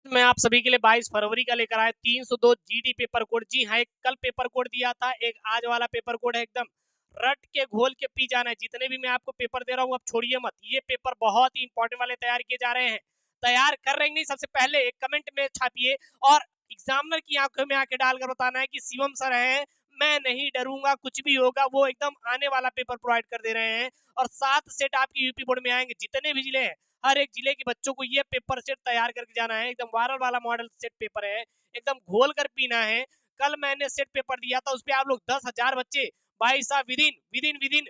मैं आप सभी के लिए 22 फरवरी का लेकर आया 302 जीडी पेपर कोड। जी हाँ, एक कल पेपर कोड दिया था, एक आज वाला पेपर कोड है। एकदम रट के घोल के पी जाना है। जितने भी मैं आपको पेपर दे रहा हूँ, अब छोड़िए मत। ये पेपर बहुत ही इंपॉर्टेंट वाले तैयार किए जा रहे हैं। तैयार कर रहे नहीं, सबसे पहले एक कमेंट में छापिए और एग्जामिनर की आंखों में आके डालकर बताना है कि शिवम सर है, मैं नहीं डरूंगा, कुछ भी होगा। वो एकदम आने वाला पेपर प्रोवाइड कर दे रहे हैं और 7 सेट आपके यूपी बोर्ड में आएंगे। जितने भी जिले हैं, हर एक जिले के बच्चों को ये पेपर सेट तैयार करके जाना है। एकदम वायरल वाला मॉडल सेट पेपर है, एकदम घोल कर पीना है। कल मैंने सेट पेपर दिया था, उसपे आप लोग 10,000 बच्चे भाई साहब विदिन विदिन विदिन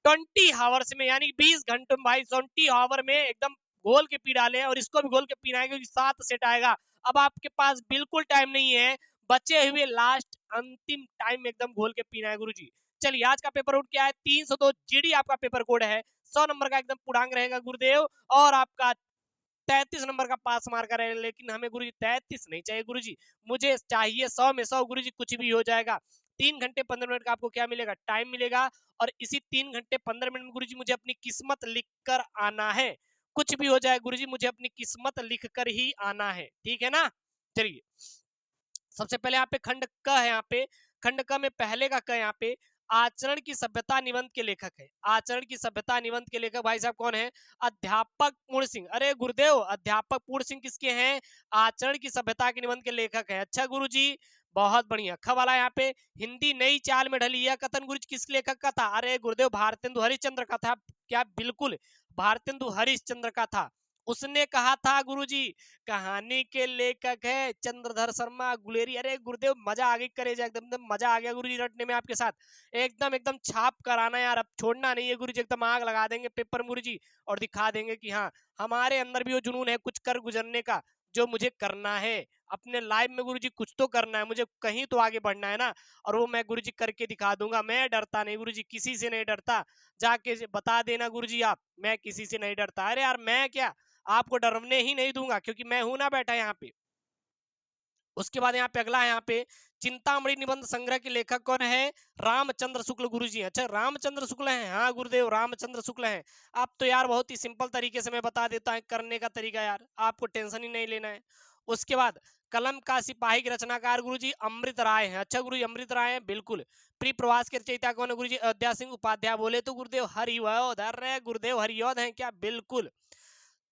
20 आवर्स में, यानी 20 घंटों में भाई 20 आवर में एकदम घोल के पी डाले। और इसको भी घोल के पीना है क्योंकि 7 सेट आएगा। अब आपके पास बिल्कुल टाइम नहीं है, बचे हुए लास्ट अंतिम टाइम में एकदम घोल के पीना है गुरुजी। चलिए, आज का पेपर उठ क्या है, 302 जीडी आपका पेपर कोड है। 100 नंबर का एकदम पूर्णांक रहेगा गुरुदेव, और आपका 33 नंबर का पास मार्कर है। लेकिन हमें गुरुजी 33 नहीं चाहिए गुरुजी, मुझे चाहिए 100 में 100 गुरुजी। कुछ भी हो जाएगा। 3 घंटे 15 मिनट का आपको क्या मिलेगा, टाइम मिलेगा। और इसी 3 घंटे 15 मिनट में गुरुजी मुझे अपनी किस्मत लिख कर आना है। कुछ भी हो जाए गुरुजी, मुझे अपनी किस्मत लिख कर ही आना है, ठीक है ना। चलिए, सबसे पहले यहाँ पे खंड क है। यहाँ पे खंड क में पहले का क यहाँ पे आचरण की सभ्यता निबंध के लेखक है। आचरण की सभ्यता निबंध के लेखक भाई साहब कौन है, अध्यापक पूर्ण सिंह। अरे गुरुदेव, अध्यापक पूर्ण सिंह किसके हैं, आचरण की सभ्यता के निबंध के लेखक है। अच्छा गुरुजी, बहुत बढ़िया। ख वाला यहाँ पे हिंदी नई चाल में ढली, यह कथन गुरुजी किस लेखक का था। अरे गुरुदेव, भारतेंदु हरिश्चंद्र का था। क्या, बिल्कुल भारतेंदु हरिश्चंद्र का था। उसने कहा था गुरुजी, कहानी के लेखक है चंद्रधर शर्मा गुलेरी। अरे गुरुदेव, मजा आ गई, करेजा एकदम एकदम मजा आ गया गुरुजी रटने में आपके साथ। एकदम एकदम छाप कराना यार, अब छोड़ना नहीं है गुरुजी। एकदम आग लगा देंगे पेपर में गुरुजी, और दिखा देंगे कि हाँ, हमारे अंदर भी वो जुनून है कुछ कर गुजरने का, जो मुझे करना है अपने लाइफ में गुरुजी। कुछ तो करना है मुझे, कहीं तो आगे बढ़ना है ना, और वो मैं गुरुजी करके दिखा दूंगा। मैं डरता नहीं गुरुजी, किसी से नहीं डरता। जाके बता देना गुरुजी आप, मैं किसी से नहीं डरता। अरे यार, मैं क्या, आपको डरने ही नहीं दूंगा, क्योंकि मैं हूं ना बैठा यहाँ पे। उसके बाद यहाँ पे अगला है, यहाँ पे चिंतामणि निबंध संग्रह के लेखक कौन है, रामचंद्र शुक्ल गुरुजी। अच्छा, रामचंद्र शुक्ल हैं, हाँ गुरुदेव रामचंद्र शुक्ल हैं। अब तो यार बहुत ही सिंपल तरीके से मैं बता देता हूँ करने का तरीका, यार आपको टेंशन ही नहीं लेना है। उसके बाद कलम का सिपाही के रचनाकार गुरुजी अमृत राय हैं। अच्छा गुरुजी, अमृत राय हैं, बिल्कुल। प्री प्रवास के रचयिता कौन है गुरुजी, अयोध्या सिंह उपाध्याय। बोले तो गुरुदेव हरिवोध, अरे गुरुदेव हरिवोध हैं क्या, बिल्कुल।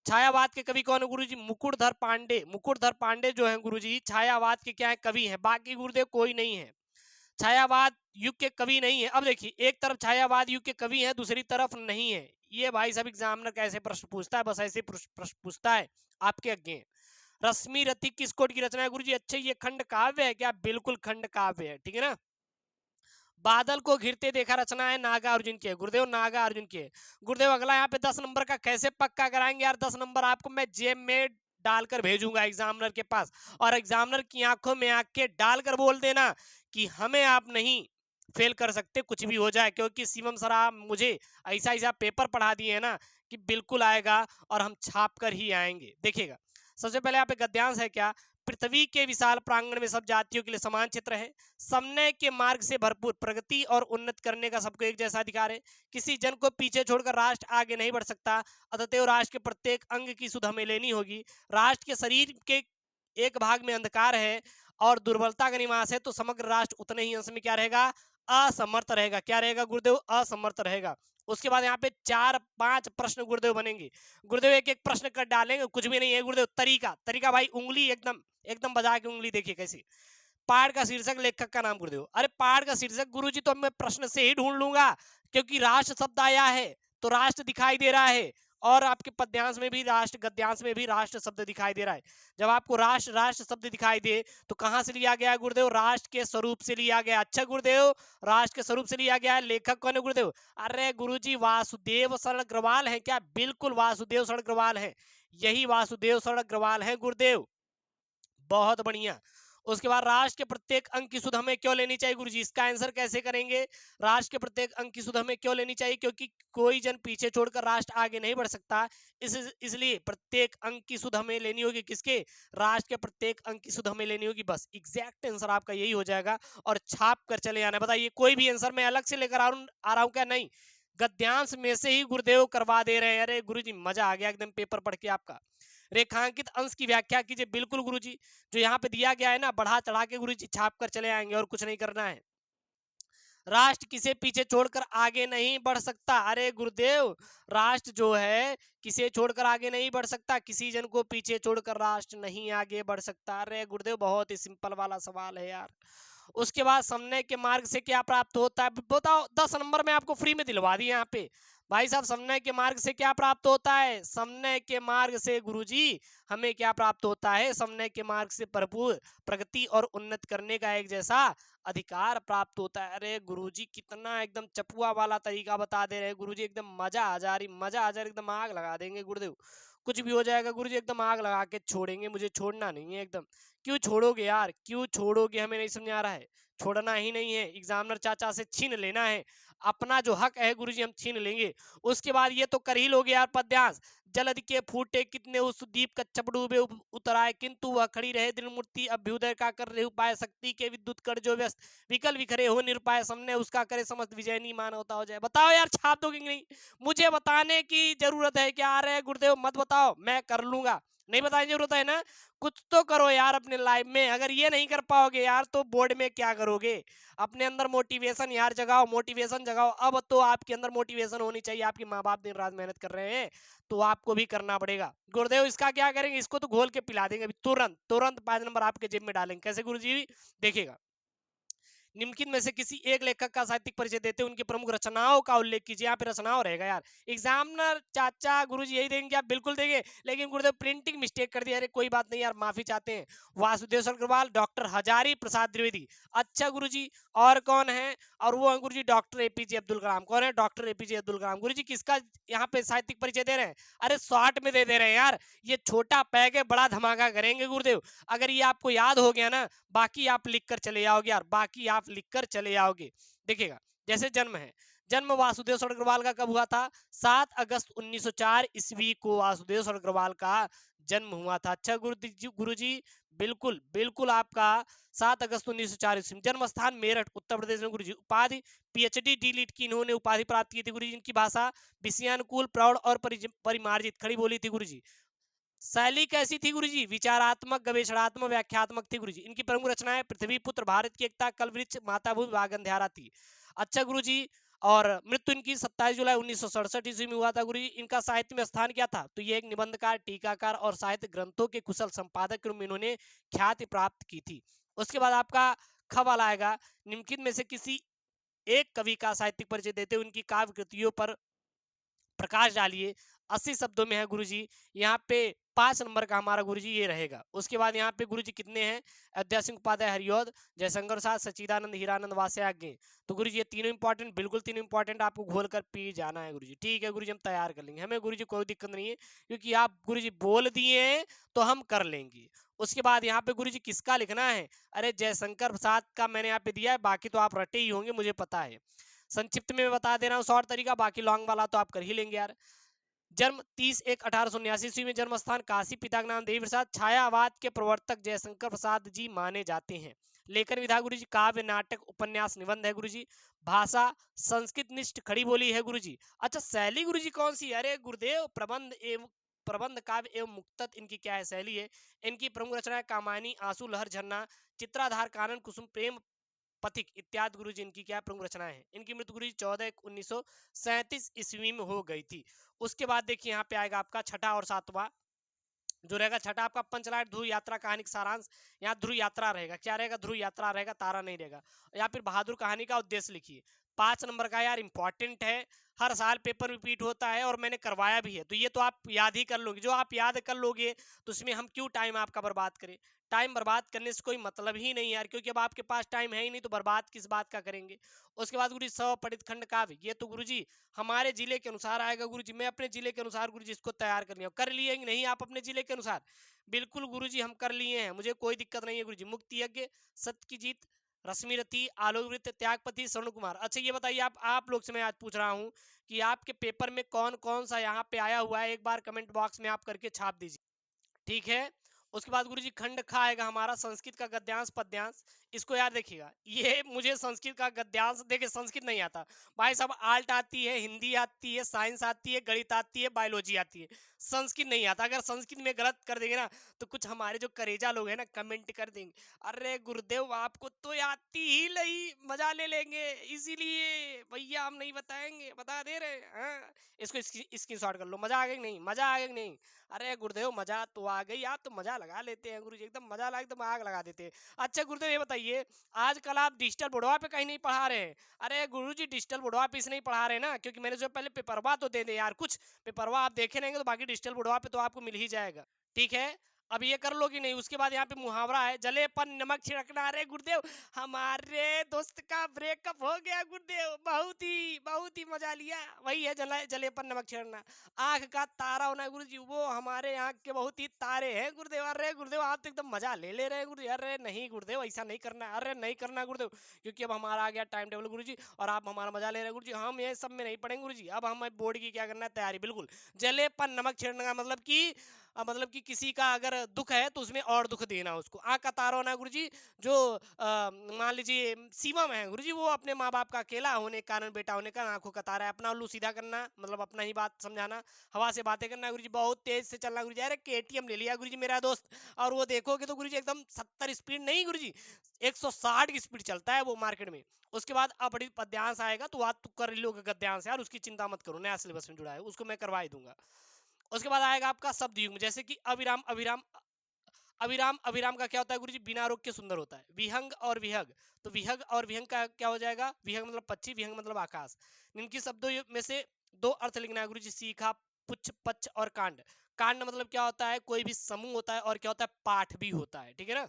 छायावाद के कवि कौन है गुरुजी, मुकुटधर पांडे। मुकुटधर पांडे जो है गुरुजी, छायावाद के क्या है, कवि हैं। बाकी गुरुदेव कोई नहीं है, छायावाद युग के कवि नहीं है। अब देखिए, एक तरफ छायावाद युग के कवि हैं, दूसरी तरफ नहीं है। ये भाई सब एग्जामिनर कैसे प्रश्न पूछता है, बस ऐसे प्रश्न पूछता है, आपके आगे। रश्मि रथी किस कोट की रचना है गुरुजी, अच्छे ये खंड काव्य है क्या, बिल्कुल खंड काव्य है, ठीक है ना। बादल को घिरते देखा रचना है नागा अर्जुन की है गुरुदेव, नागा अर्जुन की है। गुरुदेव अगला यहाँ पे 10 नंबर का कैसे पक्का कराएंगे यार, 10 नंबर आपको मैं जेब में डालकर भेजूंगा एग्जामिनर के पास, और एग्जामिनर की आंखों में आंखें डालकर बोल देना कि हमें आप नहीं फेल कर सकते, कुछ भी हो जाए। क्योंकि शिवम सर आप मुझे ऐसा ऐसा पेपर पढ़ा दिए है ना कि बिल्कुल आएगा, और हम छाप कर ही आएंगे, देखिएगा। सबसे पहले यहाँ पे गद्यांश है क्या, पृथ्वी के विशाल प्रांगण में सब जातियों के लिए समान क्षेत्र है। समन्वय के मार्ग से भरपूर प्रगति और उन्नत करने का सबको एक जैसा अधिकार है। किसी जन को पीछे छोड़कर राष्ट्र आगे नहीं बढ़ सकता, अतएव राष्ट्र के प्रत्येक अंग की सुध हमें लेनी होगी। राष्ट्र के शरीर के एक भाग में अंधकार है और दुर्बलता का निवास है, तो समग्र राष्ट्र उतने ही अंश में क्या रहेगा, असमर्थ रहेगा। क्या रहेगा गुरुदेव, असमर्थ रहेगा। उसके बाद यहाँ पे 4-5 प्रश्न गुरुदेव बनेंगे। गुरुदेव एक एक प्रश्न कर डालेंगे, कुछ भी नहीं है गुरुदेव। तरीका तरीका भाई, उंगली एकदम एकदम बजा के उंगली देखिए कैसे। पाठ का शीर्षक, लेखक का नाम गुरुदेव। अरे पाठ का शीर्षक गुरुजी तो मैं प्रश्न से ही ढूंढ लूंगा, क्योंकि राष्ट्र शब्द आया है तो राष्ट्र दिखाई दे रहा है, और आपके पद्यांश में भी राष्ट्र, गद्यांश में भी राष्ट्र शब्द दिखाई दे रहा है। जब आपको राष्ट्र राष्ट्र शब्द दिखाई दे तो कहां से लिया गया है गुरुदेव, राष्ट्र के स्वरूप से लिया गया। अच्छा गुरुदेव, राष्ट्र के स्वरूप से लिया गया है। लेखक कौन है गुरुदेव, अरे गुरुजी वासुदेव शरण अग्रवाल है क्या, बिल्कुल वासुदेव शरण अग्रवाल है, यही वासुदेव शरण अग्रवाल है गुरुदेव, बहुत बढ़िया। उसके बाद राष्ट्र के प्रत्येक अंक की सुध हमें क्यों लेनी चाहिए गुरुजी, इसका आंसर कैसे करेंगे। राष्ट्र के प्रत्येक अंक की सुध हमें क्यों लेनी चाहिए, क्योंकि कोई जन पीछे छोड़कर राष्ट्र आगे नहीं बढ़ सकता। इसलिए प्रत्येक अंक की सुध हमें लेनी होगी, किसके, राष्ट्र के प्रत्येक अंक की सुध हमें लेनी होगी। बस एग्जैक्ट आंसर आपका यही हो जाएगा, और छाप कर चले जाना। बताइए, कोई भी आंसर मैं अलग से लेकर आ रहा हूं क्या, नहीं, गद्यांश में से ही गुरुदेव करवा दे रहे हैं। अरे गुरुजी, मजा आ गया एकदम पेपर पढ़ के आपका। रेखांकित अंश की व्याख्या कीजिए। बिल्कुल गुरुजी, जो यहाँ पे दिया गया है ना, बढ़ा चढ़ा के गुरुजी छाप कर चले आएंगे और कुछ नहीं करना है। राष्ट्र किसे पीछे छोड़कर आगे नहीं बढ़ सकता। अरे गुरुदेव, राष्ट्र जो है किसे छोड़कर आगे नहीं बढ़ सकता, किसी जन को पीछे छोड़कर राष्ट्र नहीं आगे बढ़ सकता। अरे गुरुदेव, बहुत ही सिंपल वाला सवाल है यार। उसके बाद समन्वय के मार्ग से क्या प्राप्त होता है, बताओ। 10 नंबर में आपको फ्री में दिलवा दिए यहाँ पे। भाई साहब, समन्वय के मार्ग से क्या प्राप्त होता है? समन्वय के मार्ग से गुरुजी हमें क्या प्राप्त होता है? समन्वय के मार्ग से भरपूर प्रगति और उन्नत करने का एक जैसा अधिकार प्राप्त होता है। अरे गुरुजी, कितना एकदम चपुआ वाला तरीका बता दे रहे हैं गुरुजी, एकदम मजा आ जा रही, मजा आ जा रही, एकदम आग लगा देंगे गुरुदेव। कुछ भी हो जाएगा गुरुजी, एकदम आग लगा के छोड़ेंगे, मुझे छोड़ना नहीं है एकदम। क्यों छोड़ोगे यार, क्यों छोड़ोगे? हमें नहीं समझ आ रहा है। छोड़ना ही नहीं है, एग्जामिनर चाचा से छीन लेना है अपना जो हक है गुरुजी, हम छीन लेंगे। उसके बाद ये तो कर ही लोगे यार पद्यांश। जलद के फूटे कितने उस दीप कच्छप डूबे उतराए, किंतु वह खड़ी रहे दृढ़ मूर्ति, अभ्युदय का कर रहे उपाय, शक्ति के विद्युत कर जो व्यस्त, विकल विखरे हो निरुपाय, सामने उसका करे समस्त विजय, नहीं मानवता हो जाए। बताओ यार, छाप दोगे कि नहीं? मुझे बताने की जरूरत है क्या? आ रहे गुरुदेव मत बताओ, मैं कर लूंगा। नहीं बताने की जरूरत है ना? कुछ तो करो यार अपने लाइफ में। अगर ये नहीं कर पाओगे यार, तो बोर्ड में क्या करोगे? अपने अंदर मोटिवेशन यार जगाओ, मोटिवेशन जगाओ। अब तो आपके अंदर मोटिवेशन होनी चाहिए। आपके माँ बाप दिन रात मेहनत कर रहे हैं, तो आपको भी करना पड़ेगा। गुरुदेव, इसका क्या करेंगे? इसको तो घोल के पिला देंगे अभी, तुरंत तुरंत 5 नंबर आपके जेब में डालेंगे। कैसे गुरुजी? देखिएगा, निम्नलिखित में से किसी एक लेखक का साहित्यिक परिचय देते उनकी प्रमुख रचनाओं का उल्लेख कीजिए। यहाँ पे रचनाओं रहेगा यार। एग्जामिनर चाचा गुरुजी यही देंगे आप? बिल्कुल देंगे, लेकिन गुरुदेव प्रिंटिंग मिस्टेक कर दिया। अरे कोई बात नहीं यार, माफी चाहते हैं। वासुदेव अग्रवाल, डॉक्टर हजारी प्रसाद द्विवेदी। अच्छा गुरुजी, और कौन है? और वो है गुरुजी डॉक्टर एपीजे अब्दुल कलाम। कौन है? Doctor APJ Abdul Kalam. गुरुजी किसका यहाँ पे साहित्यिक परिचय दे रहे हैं? अरे शॉर्ट में दे रहे हैं यार। ये छोटा पैक है, बड़ा धमाका करेंगे गुरुदेव। अगर ये आपको याद हो गया ना, बाकी आप लिख कर चले जाओगे यार, बाकी आप लिख कर चले जाओगे। देखिएगा, जैसे जन्म है, जन्म वासुदेव अग्रवाल का कब हुआ था? 7 अगस्त 1904 ईस्वी को वासुदेव अग्रवाल का जन्म हुआ था। अच्छा गुरुजी, बिल्कुल बिल्कुल आपका 7 अगस्त 1904 ईस्वी में। जन्म स्थान मेरठ उत्तर प्रदेश में गुरुजी। उपाधि पीएचडी डी.लिट की इन्होंने उपाधि प्राप्त की थी गुरुजी। इनकी भाषा विषयानुकूल, प्रौढ़ और परिमार्जित खड़ी बोली थी गुरुजी। शैली कैसी थी गुरुजी? विचारात्मक, गवेषणात्मक, व्याख्यात्मक थी गुरुजी। इनकी प्रमुख रचनाएं पृथ्वी पुत्र, भारत की एकता, कलवृक्ष, माताभूमि, वागंध्यारा थी। अच्छा गुरुजी, और मृत्यु इनकी 27 जुलाई 1967 ईस्वी में हुआ था गुरुजी। इनका साहित्य में स्थान क्या था? तो ये एक निबंधकार, टीकाकार और साहित्य ग्रंथों के कुशल संपादक के रूप में इन्होंने ख्याति प्राप्त की थी। उसके बाद आपका ख वाला आएगा, निम्नलिखित में से किसी एक कवि का साहित्यिक परिचय देते हुए उनकी काव्य कृतियों पर प्रकाश डालिए। 80 शब्दों में है गुरुजी। यहाँ पे 5 नंबर का हमारा गुरुजी ये रहेगा। उसके बाद यहाँ पे गुरुजी कितने हैं? अध्याय सिंह उपाध्याय हरिऔध, जयशंकर प्रसाद, सच्चिदानंद, हीरानंद वासयाज्ञ। तो गुरुजी ये तीनों इंपॉर्टेंट, बिल्कुल तीनों इंपॉर्टेंट, आपको घोल कर पी जाना है गुरुजी। ठीक है गुरुजी, हम तैयार कर लेंगे, हमें गुरुजी कोई दिक्कत नहीं है, क्योंकि आप गुरुजी बोल दिए हैं तो हम कर लेंगे। उसके बाद यहाँ पे गुरुजी किसका लिखना है? अरे जयशंकर प्रसाद का मैंने यहाँ पे दिया है, बाकी तो आप रटे ही होंगे, मुझे पता है। संक्षिप्त में मैं बता दे रहा हूँ शॉर्ट तरीका, बाकी लॉन्ग वाला तो आप कर ही लेंगे यार। जन्म 30/1/1879 ईस्वी में। जन्म स्थान काशी। पिता का नाम देवी प्रसाद। छायावाद के प्रवर्तक जयशंकर प्रसाद जी माने जाते हैं। लेखन विधा गुरुजी काव्य, नाटक, उपन्यास, निबंध है गुरुजी। भाषा संस्कृत निष्ठ खड़ी बोली है गुरुजी। अच्छा शैली गुरुजी कौन सी? अरे गुरुदेव, प्रबंध काव्य एवं मुक्तक इनकी क्या है? शैली है। इनकी प्रमुख रचना है कामायनी, आंसू, लहर, झरना, चित्राधार, कानन, कुसुम, प्रेम पथिक इत्यादि गुरुजी इनकी क्या प्रमुख रचनाएं हैं। इनकी मृत्यु गुरुजी 14/1/1937 ईस्वी में हो गई थी। उसके बाद देखिए यहाँ पे आएगा आपका छठा और सातवां जो रहेगा। छठा आपका पंचलाट ध्रुव यात्रा कहानी का सारांश। यहाँ ध्रुव यात्रा रहेगा, क्या रहेगा? ध्रुव यात्रा रहेगा, तारा नहीं रहेगा। या फिर बहादुर कहानी का उद्देश्य लिखिए। 5 नंबर का यार इंपॉर्टेंट है, हर साल पेपर रिपीट होता है और मैंने करवाया भी है, तो ये तो आप याद ही कर लोगे। जो आप याद कर लोगे तो इसमें हम क्यों टाइम आपका बर्बाद करें? टाइम बर्बाद करने से कोई मतलब ही नहीं यार, क्योंकि अब आपके पास टाइम है ही नहीं, तो बर्बाद किस बात का करेंगे? उसके बाद गुरुजी स्वपठित खंड काव्य, ये तो गुरुजी हमारे जिले के अनुसार आएगा गुरुजी। मैं अपने जिले के अनुसार गुरुजी इसको तैयार कर लिया। कर लिए कि नहीं आप अपने जिले के अनुसार? बिल्कुल गुरुजी हम कर लिए हैं, मुझे कोई दिक्कत नहीं है गुरुजी। मुक्ति यज्ञ, सत्य की जीत, रश्मि रथी, आलोक वृत्त, त्यागपति, स्वर्ण कुमार। अच्छा ये बताइए, आप लोग से मैं आज पूछ रहा हूँ कि आपके पेपर में कौन कौन सा यहाँ पे आया हुआ है, एक बार कमेंट बॉक्स में आप करके छाप दीजिए, ठीक है? उसके बाद गुरुजी खंड खा आएगा हमारा संस्कृत का गद्यांश पद्यांश। इसको यार देखिएगा, ये मुझे संस्कृत का गद्यांश, देखिए संस्कृत नहीं आता भाई साहब, आर्ट आती है, हिंदी आती है, साइंस आती है, गणित आती है, बायोलॉजी आती है, संस्कृत नहीं आता। अगर संस्कृत में गलत कर देंगे ना तो कुछ हमारे जो करेजा लोग हैं ना कमेंट कर देंगे, अरे गुरुदेव आपको तो आती ही नहीं, मजा ले लेंगे, इसीलिए भैया हम नहीं बताएंगे, बता दे रहे हैं। हाँ? इसको स्क्रीनशॉट कर लो, मजा आ गया कि नहीं, मजा आ गया कि नहीं। अरे गुरुदेव मजा तो आ गई, आप तो मजा लगा लेते हैं गुरुजी, एकदम मजा ला एकदम आग लगा देते हैं। अच्छा गुरुदेव ये बताइए, आजकल आप डिजिटल बोर्डवा पे कहीं नहीं पढ़ा रहे हैं? अरे गुरुजी डिजिटल बोर्डवा पे इसलिए नहीं पढ़ा रहे ना क्योंकि मैंने जो पहले पेपरवा तो दे दे यार, कुछ पेपरवा आप देखे रहेंगे तो बाकी डिजिटल बोर्डवा पे तो आपको मिल ही जाएगा। ठीक है, अब ये कर लो कि नहीं। उसके बाद यहाँ पे मुहावरा है, जले पर नमक छिड़कना। अरे गुरुदेव हमारे दोस्त का ब्रेकअप हो गया गुरुदेव, बहुत ही मजा लिया। वही है जले जले पर नमक छिड़कना। आंख का तारा होना गुरु जी, वो हमारे आंख के बहुत ही तारे हैं गुरुदेव। अरे गुरुदेव आप तो एकदम मजा ले रहे हैं गुरुदेव। अरे नहीं गुरुदेव ऐसा नहीं करना है, अरे नहीं करना गुरुदेव, क्योंकि अब हमारा आ गया टाइम टेबल गुरु जी और आप हमारा मजा ले रहे हैं गुरु जी। हम ये सब में नहीं पढ़ेंगे गुरु जी, अब हमें बोर्ड की क्या करना है तैयारी। बिल्कुल, जले पर नमक छिड़कने का मतलब कि किसी का अगर दुख है तो उसमें और दुख देना उसको। आंख का तारा होना गुरु जी, जो मान लीजिए शिवम है गुरु जी, वो अपने माँ बाप का अकेला होने के कारण, बेटा होने का आंखों का तारा है। अपना उल्लू सीधा करना मतलब अपना ही बात समझाना, हवा से बातें करना गुरु जी, बहुत तेज से चलना गुरु जी। अरे केटीएम ले लिया गुरु जी मेरा दोस्त, और वो देखोगे तो गुरु जी एकदम 70 स्पीड नहीं गुरु जी, 160 की स्पीड चलता है वो मार्केट में। उसके बाद अपनी पद्यांश आएगा तो आप तो कर लोगे गद्यांश यार, उसकी चिंता मत करो, नया सिलेबस में जुड़ा है उसको मैं करवा ही दूंगा। उसके बाद आएगा आपका शब्द युग्म, जैसे कि अविराम अविराम। अविराम अविराम का क्या होता है गुरु जी, बिना रोक के सुंदर होता है। विहंग और विहग, तो विहग और विहंग का क्या हो जाएगा, विहंग मतलब पक्षी, विहंग मतलब आकाश। इनकी शब्दों में से दो अर्थ लिखना है गुरु जी, सीखा, पुच्छ, पच्छ और कांड। कांड मतलब क्या होता है, कोई भी समूह होता है, और क्या होता है, पाठ भी होता है। ठीक है ना।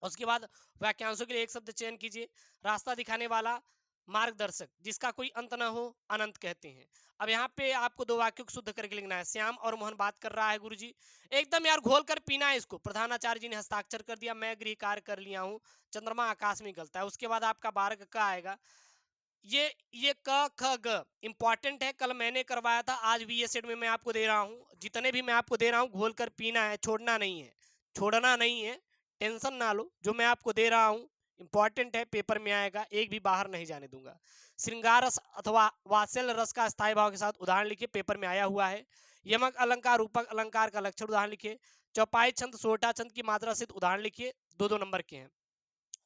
उसके बाद वाक्यांशों के लिए एक शब्द चयन कीजिए। रास्ता दिखाने वाला, मार्गदर्शक, जिसका कोई अंत ना हो, अनंत कहते हैं। अब यहाँ पे आपको दो वाक्यों को शुद्ध करके लिखना है। श्याम और मोहन बात कर रहा है गुरुजी, एकदम यार घोल कर पीना है इसको। प्रधानाचार्य जी ने हस्ताक्षर कर दिया, मैं गृह कार्य कर लिया हूँ, चंद्रमा आकाश में गलता है। उसके बाद आपका बारह का आएगा, ये क ख ग इंपॉर्टेंट है, कल मैंने करवाया था, आज भी ये सेट में मैं आपको दे रहा हूँ। जितने भी मैं आपको दे रहा हूँ घोल कर पीना है, छोड़ना नहीं है, छोड़ना नहीं है, टेंशन ना लो। जो मैं आपको दे रहा हूँ इंपॉर्टेंट है, पेपर में आएगा, एक भी बाहर नहीं जाने दूंगा। श्रृंगार रस अथवा वात्सल्य रस का स्थायी भाव के साथ उदाहरण लिखिए, पेपर में आया हुआ है। यमक अलंकार रूपक अलंकार का लक्षण उदाहरण लिखिए। चौपाई छंद सोटा छंद की मात्रा सिद्ध उदाहरण लिखिए, दो दो नंबर के हैं।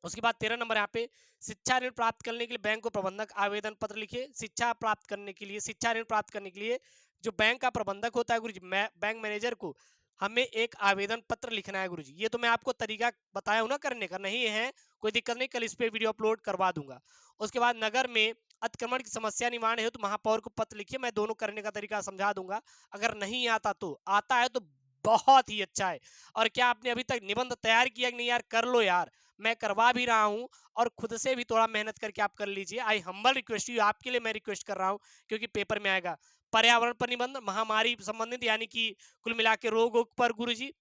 उसके बाद 13 नंबर यहाँ पे, शिक्षा ऋण प्राप्त करने के लिए बैंक को प्रबंधक आवेदन पत्र लिखिए। शिक्षा प्राप्त करने के लिए, शिक्षा ऋण प्राप्त करने के लिए जो बैंक का प्रबंधक होता है गुरुजी, बैंक मैनेजर को हमें एक आवेदन पत्र लिखना है गुरुजी। ये तो मैं आपको तरीका बताया हूं ना करने का, नहीं है कोई दिक्कत नहीं, कल इस पे वीडियो अपलोड करवा दूंगा। उसके बाद नगर में अतिक्रमण की समस्या निवारण हेतु महापौर को पत्र लिखिए, मैं दोनों करने का तरीका समझा दूंगा। अगर नहीं आता तो, आता है तो बहुत ही अच्छा है। और क्या आपने अभी तक निबंध तैयार किया कि नहीं यार, कर लो यार, मैं करवा भी रहा हूं, और खुद से भी थोड़ा मेहनत करके आप कर लीजिए। आई हम्बल रिक्वेस्ट यू, आपके लिए मैं रिक्वेस्ट कर रहा हूं क्योंकि पेपर में आएगा। पर्यावरण पर निबंध, महामारी संबंधित यानी कि कुल मिला के रोग पर गुरुजी।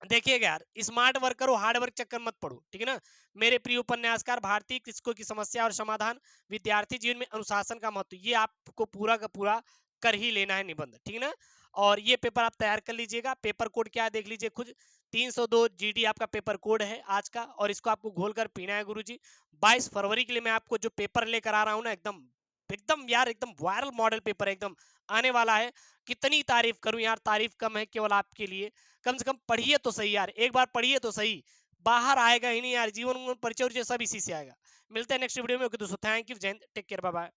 देखिएगा यार, स्मार्ट वर्क करो, हार्ड वर्क चक्कर मत पड़ो, ठीक है ना। मेरे प्रिय उपन्यासकार, भारतीय कृषकों की समस्या और समाधान, विद्यार्थी जीवन में अनुशासन का महत्व, ये आपको पूरा का पूरा कर ही लेना है निबंध, ठीक है ना। और ये पेपर आप तैयार कर लीजिएगा। पेपर कोड क्या है देख लीजिए खुद, 302 जीडी आपका पेपर कोड है आज का, और इसको आपको घोल कर पीना है गुरुजी। 22 फरवरी के लिए मैं आपको जो पेपर लेकर आ रहा हूँ ना, एकदम एकदम यार एकदम वायरल मॉडल पेपर एकदम आने वाला है। कितनी तारीफ करूं यार, तारीफ कम है केवल आपके लिए। कम से कम पढ़िए तो सही यार, एक बार पढ़िए तो सही, बाहर आएगा ही नहीं यार, जीवन में परिचय उरिचय सब इसी से आएगा। मिलते हैं नेक्स्ट वीडियो में। ओके दोस्तों, thank you, Jai Hind, take care, bye bye.